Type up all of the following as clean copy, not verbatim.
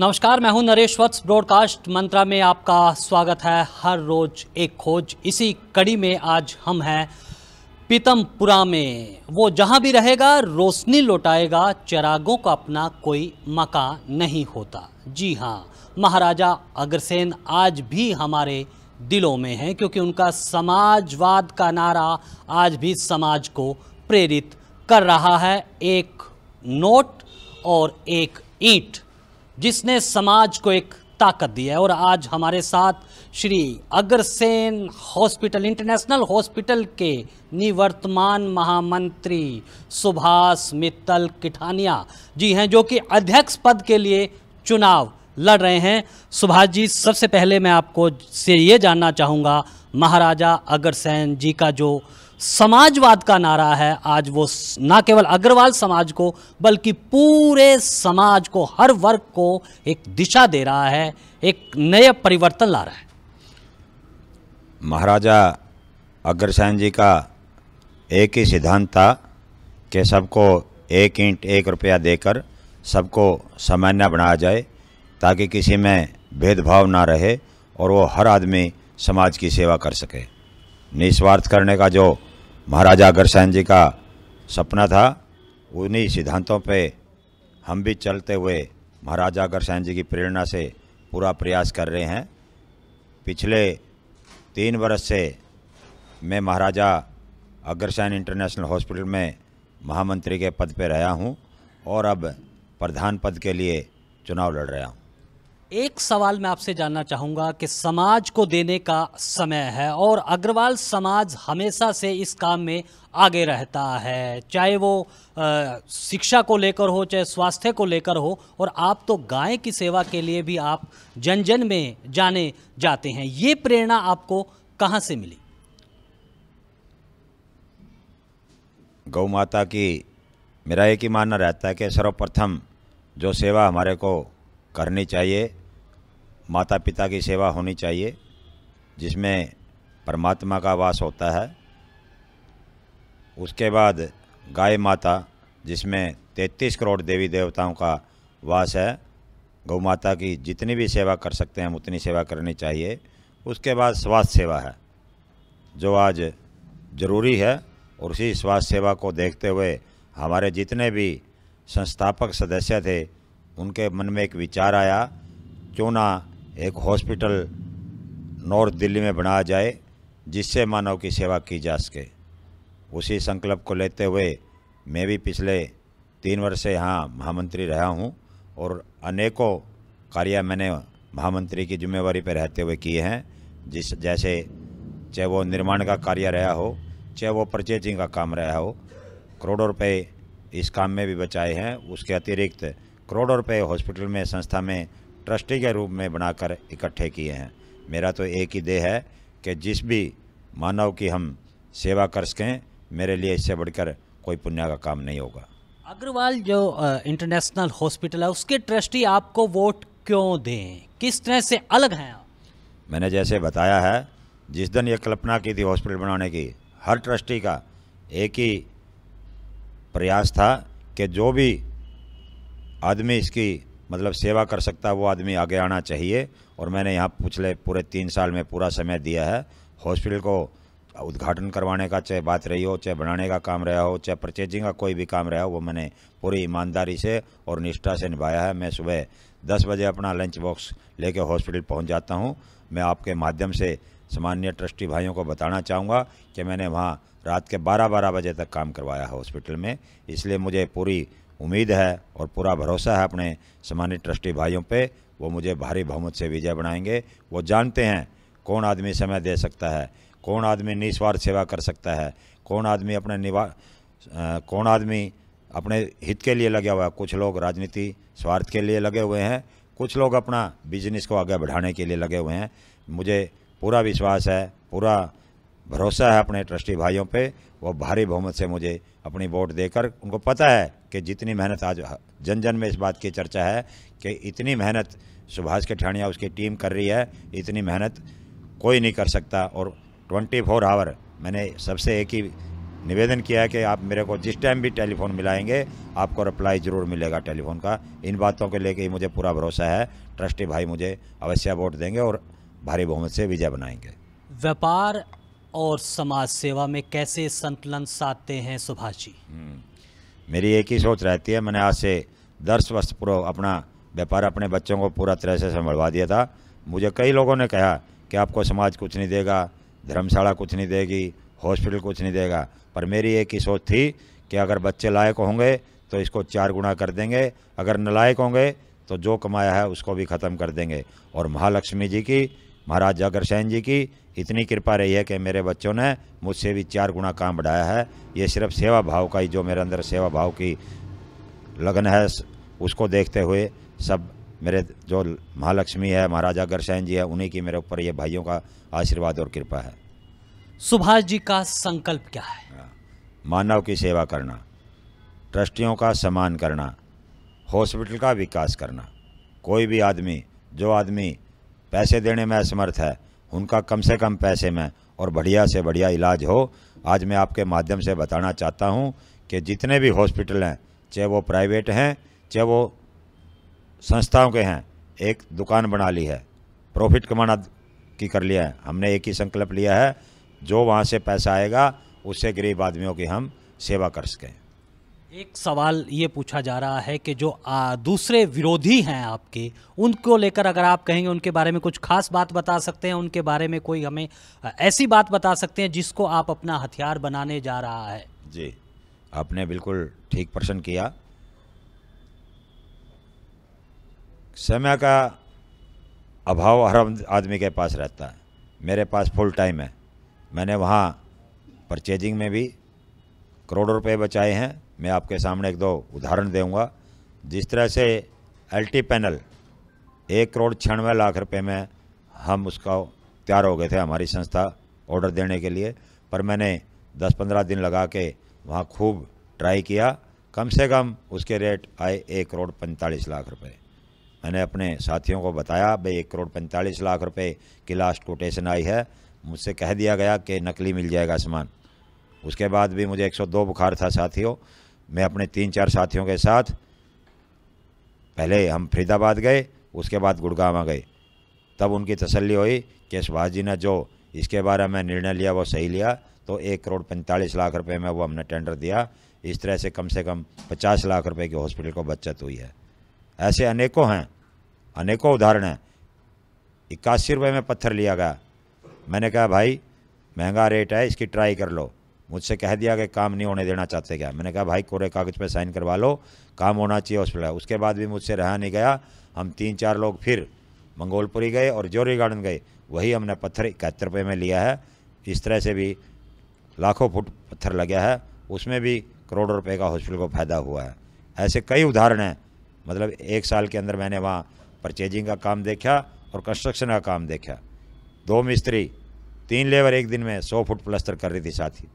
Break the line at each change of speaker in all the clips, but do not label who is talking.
नमस्कार, मैं हूं नरेश वत्स। ब्रॉडकास्ट मंत्रा में आपका स्वागत है। हर रोज एक खोज, इसी कड़ी में आज हम हैं पीतमपुरा में। वो जहां भी रहेगा रोशनी लौटाएगा, चिरागों का अपना कोई मकान नहीं होता। जी हां, महाराजा अग्रसेन आज भी हमारे दिलों में हैं, क्योंकि उनका समाजवाद का नारा आज भी समाज को प्रेरित कर रहा है। एक नोट और एक ईंट जिसने समाज को एक ताकत दी है। और आज हमारे साथ Shri Agrasen hospital, international hospital के निवर्तमान महामंत्री सुभाष मित्तल किठानिया जी हैं, जो कि अध्यक्ष पद के लिए चुनाव लड़ रहे हैं। सुभाष जी, सबसे पहले मैं आपको से ये जानना चाहूँगा, महाराजा अग्रसेन जी का जो समाजवाद का नारा है, आज वो ना केवल अग्रवाल समाज को बल्कि पूरे समाज को, हर वर्ग को एक दिशा दे रहा है, एक नया परिवर्तन ला रहा है।
महाराजा अग्रसेन जी का एक ही सिद्धांत था कि सबको एक ईंट एक रुपया देकर सबको सामान्य बनाया जाए, ताकि किसी में भेदभाव ना रहे और वो हर आदमी समाज की सेवा कर सके। निस्वार्थ करने का जो महाराजा अग्रसेन जी का सपना था, उन्हीं सिद्धांतों पे हम भी चलते हुए महाराजा अग्रसेन जी की प्रेरणा से पूरा प्रयास कर रहे हैं। पिछले 3 वर्ष से मैं महाराजा अग्रसेन इंटरनेशनल हॉस्पिटल में महामंत्री के पद पे रहा हूं और अब प्रधान पद के लिए चुनाव लड़ रहा हूं।
एक सवाल मैं आपसे जानना चाहूँगा कि समाज को देने का समय है और अग्रवाल समाज हमेशा से इस काम में आगे रहता है, चाहे वो शिक्षा को लेकर हो, चाहे स्वास्थ्य को लेकर हो। और आप तो गाय की सेवा के लिए भी आप जन जन में जाने जाते हैं। ये प्रेरणा आपको कहाँ से मिली?
गौ माता की मेरा एक ही मानना रहता है कि सर्वप्रथम जो सेवा हमारे को करनी चाहिए, माता पिता की सेवा होनी चाहिए, जिसमें परमात्मा का वास होता है। उसके बाद गाय माता, जिसमें 33 करोड़ देवी देवताओं का वास है। गौ माता की जितनी भी सेवा कर सकते हैं हम उतनी सेवा करनी चाहिए। उसके बाद स्वास्थ्य सेवा है, जो आज ज़रूरी है। और उसी स्वास्थ्य सेवा को देखते हुए हमारे जितने भी संस्थापक सदस्य थे, उनके मन में एक विचार आया, क्यों ना एक हॉस्पिटल नॉर्थ दिल्ली में बनाया जाए जिससे मानव की सेवा की जा सके। उसी संकल्प को लेते हुए मैं भी पिछले 3 वर्ष से यहाँ महामंत्री रहा हूँ और अनेकों कार्य मैंने महामंत्री की जिम्मेवारी पर रहते हुए किए हैं। जैसे चाहे वो निर्माण का कार्य रहा हो, चाहे वो परचेजिंग का काम रहा हो, करोड़ों रुपए इस काम में भी बचाए हैं। उसके अतिरिक्त करोड़ों रुपए हॉस्पिटल में, संस्था में ट्रस्टी के रूप में बनाकर इकट्ठे किए हैं। मेरा तो एक ही ध्येय है कि जिस भी मानव की हम सेवा कर सकें, मेरे लिए इससे बढ़कर कोई पुण्य का काम नहीं होगा।
अग्रवाल जो इंटरनेशनल हॉस्पिटल है, उसके ट्रस्टी आपको वोट क्यों दें? किस तरह से अलग हैं आप?
मैंने जैसे बताया है, जिस दिन ये कल्पना की थी हॉस्पिटल बनाने की, हर ट्रस्टी का एक ही प्रयास था कि जो भी आदमी इसकी मतलब सेवा कर सकता है वो आदमी आगे आना चाहिए। और मैंने यहाँ पिछले पूरे 3 साल में पूरा समय दिया है हॉस्पिटल को उद्घाटन करवाने का, चाहे बात रही हो, चाहे बनाने का काम रहा हो, चाहे परचेजिंग का कोई भी काम रहा हो, वो मैंने पूरी ईमानदारी से और निष्ठा से निभाया है। मैं सुबह 10 बजे अपना लंच बॉक्स लेके हॉस्पिटल पहुँच जाता हूँ। मैं आपके माध्यम से सामान्य ट्रस्टी भाइयों को बताना चाहूँगा कि मैंने वहाँ रात के 12-12 बजे तक काम करवाया है हॉस्पिटल में। इसलिए मुझे पूरी उम्मीद है और पूरा भरोसा है अपने सामान्य ट्रस्टी भाइयों पे, वो मुझे भारी बहुमत से विजय बनाएंगे। वो जानते हैं कौन आदमी समय दे सकता है, कौन आदमी निस्वार्थ सेवा कर सकता है, कौन आदमी अपने हित के लिए लगा हुआ है। कुछ लोग राजनीति स्वार्थ के लिए लगे हुए हैं, कुछ लोग अपना बिजनेस को आगे बढ़ाने के लिए लगे हुए हैं। मुझे पूरा विश्वास है, पूरा भरोसा है अपने ट्रस्टी भाइयों पे। वो भारी बहुमत से मुझे अपनी वोट देकर, उनको पता है कि जितनी मेहनत आज जन जन में इस बात की चर्चा है कि इतनी मेहनत सुभाष किठानिया उसकी टीम कर रही है, इतनी मेहनत कोई नहीं कर सकता। और 24 आवर मैंने सबसे एक ही निवेदन किया है कि आप मेरे को जिस टाइम भी टेलीफोन मिलाएंगे आपको रिप्लाई ज़रूर मिलेगा टेलीफोन का। इन बातों को लेके ही मुझे पूरा भरोसा है, ट्रस्टी भाई मुझे अवश्य वोट देंगे और भारी बहुमत से विजय बनाएंगे।
व्यापार और समाज सेवा में कैसे संतुलन साधते हैं सुभाष जी?
मेरी एक ही सोच रहती है। मैंने आज से 10 वर्ष पूर्व अपना व्यापार अपने बच्चों को पूरा तरह से संभलवा दिया था। मुझे कई लोगों ने कहा कि आपको समाज कुछ नहीं देगा, धर्मशाला कुछ नहीं देगी, हॉस्पिटल कुछ नहीं देगा, पर मेरी एक ही सोच थी कि अगर बच्चे लायक होंगे तो इसको 4 गुना कर देंगे, अगर नालायक होंगे तो जो कमाया है उसको भी ख़त्म कर देंगे। और महालक्ष्मी जी की, महाराज अग्रसेन जी की इतनी कृपा रही है कि मेरे बच्चों ने मुझसे भी 4 गुना काम बढ़ाया है। ये सिर्फ सेवा भाव का ही, जो मेरे अंदर सेवा भाव की लगन है उसको देखते हुए सब मेरे जो महालक्ष्मी है, महाराजा अग्रसेन जी है, उन्हीं की मेरे ऊपर ये भाइयों का आशीर्वाद और कृपा है।
सुभाष जी का संकल्प क्या है?
मानव की सेवा करना, ट्रस्टियों का सम्मान करना, हॉस्पिटल का विकास करना। कोई भी आदमी, जो आदमी पैसे देने में असमर्थ है, उनका कम से कम पैसे में और बढ़िया से बढ़िया इलाज हो। आज मैं आपके माध्यम से बताना चाहता हूं कि जितने भी हॉस्पिटल हैं, चाहे वो प्राइवेट हैं चाहे वो संस्थाओं के हैं, एक दुकान बना ली है, प्रॉफिट कमाना की कर लिया है। हमने एक ही संकल्प लिया है, जो वहाँ से पैसा आएगा उससे गरीब आदमियों की हम सेवा कर सकें।
एक सवाल ये पूछा जा रहा है कि जो दूसरे विरोधी हैं आपके, उनको लेकर अगर आप कहेंगे उनके बारे में कुछ खास बात बता सकते हैं, उनके बारे में कोई हमें ऐसी बात बता सकते हैं जिसको आप अपना हथियार बनाने जा रहा है?
जी, आपने बिल्कुल ठीक प्रश्न किया। समय का अभाव हर आदमी के पास रहता है। मेरे पास फुल टाइम है। मैंने वहाँ परचेजिंग में भी करोड़ों रुपए बचाए हैं। मैं आपके सामने 1-2 उदाहरण दूंगा। जिस तरह से एलटी पैनल 1,96,00,000 रुपए में हम उसका तैयार हो गए थे, हमारी संस्था ऑर्डर देने के लिए, पर मैंने 10-15 दिन लगा के वहाँ खूब ट्राई किया। कम से कम उसके रेट आए 1,45,00,000 रुपये। मैंने अपने साथियों को बताया, भाई 1,45,00,000 रुपये की लास्ट कोटेशन आई है। मुझसे कह दिया गया कि नकली मिल जाएगा सामान। उसके बाद भी मुझे 102 बुखार था साथियों। मैं अपने 3-4 साथियों के साथ पहले हम फरीदाबाद गए, उसके बाद गुड़गांव गए। तब उनकी तसल्ली हुई कि सुभाष जी ने जो इसके बारे में निर्णय लिया वो सही लिया। तो 1,45,00,000 रुपये में वो हमने टेंडर दिया। इस तरह से कम 50 लाख रुपए की हॉस्पिटल को बचत हुई है। ऐसे अनेकों हैं, अनेकों उदाहरण हैं। 81 रुपये में पत्थर लिया गया। मैंने कहा भाई महंगा रेट है, इसकी ट्राई कर लो। मुझसे कह दिया कि काम नहीं होने देना चाहते क्या? मैंने कहा भाई कोरे कागज़ पे साइन करवा लो, काम होना चाहिए हॉस्पिटल। उसके बाद भी मुझसे रहा नहीं गया। हम 3-4 लोग फिर मंगोलपुरी गए और जौहरी गार्डन गए। वही हमने पत्थर 71 रुपये में लिया है। इस तरह से भी लाखों फुट पत्थर लगा है, उसमें भी करोड़ों रुपए का हॉस्पिटल को फायदा हुआ है। ऐसे कई उदाहरण हैं। मतलब 1 साल के अंदर मैंने वहाँ परचेजिंग का काम देखा और कंस्ट्रक्शन का काम देखा। 2 मिस्त्री 3 लेबर एक दिन में 100 फुट प्लस्तर कर रही थी साथी।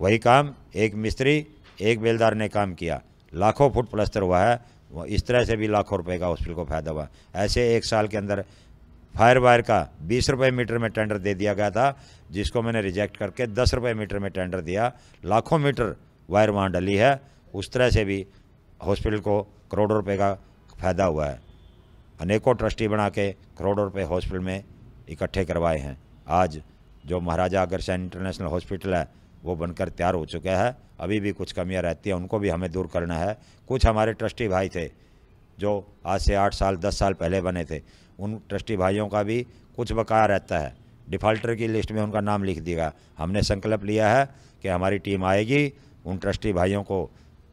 वही काम 1 मिस्त्री 1 बेलदार ने काम किया, लाखों फुट प्लस्तर हुआ है। इस तरह से भी लाखों रुपए का हॉस्पिटल को फायदा हुआ। ऐसे 1 साल के अंदर फायर वायर का 20 रुपये मीटर में टेंडर दे दिया गया था, जिसको मैंने रिजेक्ट करके 10 रुपये मीटर में टेंडर दिया। लाखों मीटर वायर वहाँ डली है। उस तरह से भी हॉस्पिटल को करोड़ों रुपए का फायदा हुआ है। अनेकों ट्रस्टी बना के करोड़ों रुपए हॉस्पिटल में इकट्ठे करवाए हैं। आज जो महाराजा अग्रसेन इंटरनेशनल हॉस्पिटल है वो बनकर तैयार हो चुका है। अभी भी कुछ कमियां रहती हैं, उनको भी हमें दूर करना है। कुछ हमारे ट्रस्टी भाई थे जो आज से 8 साल 10 साल पहले बने थे, उन ट्रस्टी भाइयों का भी कुछ बकाया रहता है। डिफ़ॉल्टर की लिस्ट में उनका नाम लिख दिया। हमने संकल्प लिया है कि हमारी टीम आएगी, उन ट्रस्टी भाइयों को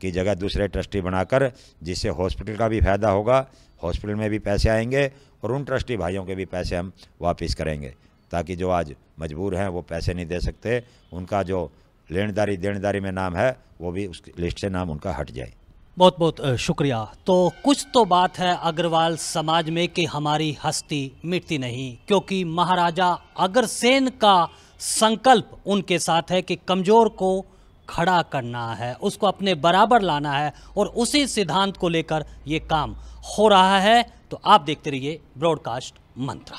की जगह दूसरे ट्रस्टी बनाकर, जिससे हॉस्पिटल का भी फायदा होगा, हॉस्पिटल में भी पैसे आएंगे और उन ट्रस्टी भाइयों के भी पैसे हम वापस करेंगे, ताकि जो आज मजबूर हैं वो पैसे नहीं दे सकते, उनका जो लेनदारी देनदारी में नाम है वो भी उस लिस्ट से नाम उनका हट जाए।
बहुत बहुत शुक्रिया। तो कुछ तो बात है अग्रवाल समाज में कि हमारी हस्ती मिटती नहीं, क्योंकि महाराजा अग्रसेन का संकल्प उनके साथ है कि कमज़ोर को खड़ा करना है, उसको अपने बराबर लाना है, और उसी सिद्धांत को लेकर ये काम हो रहा है। तो आप देखते रहिए ब्रॉडकास्ट मंत्रा।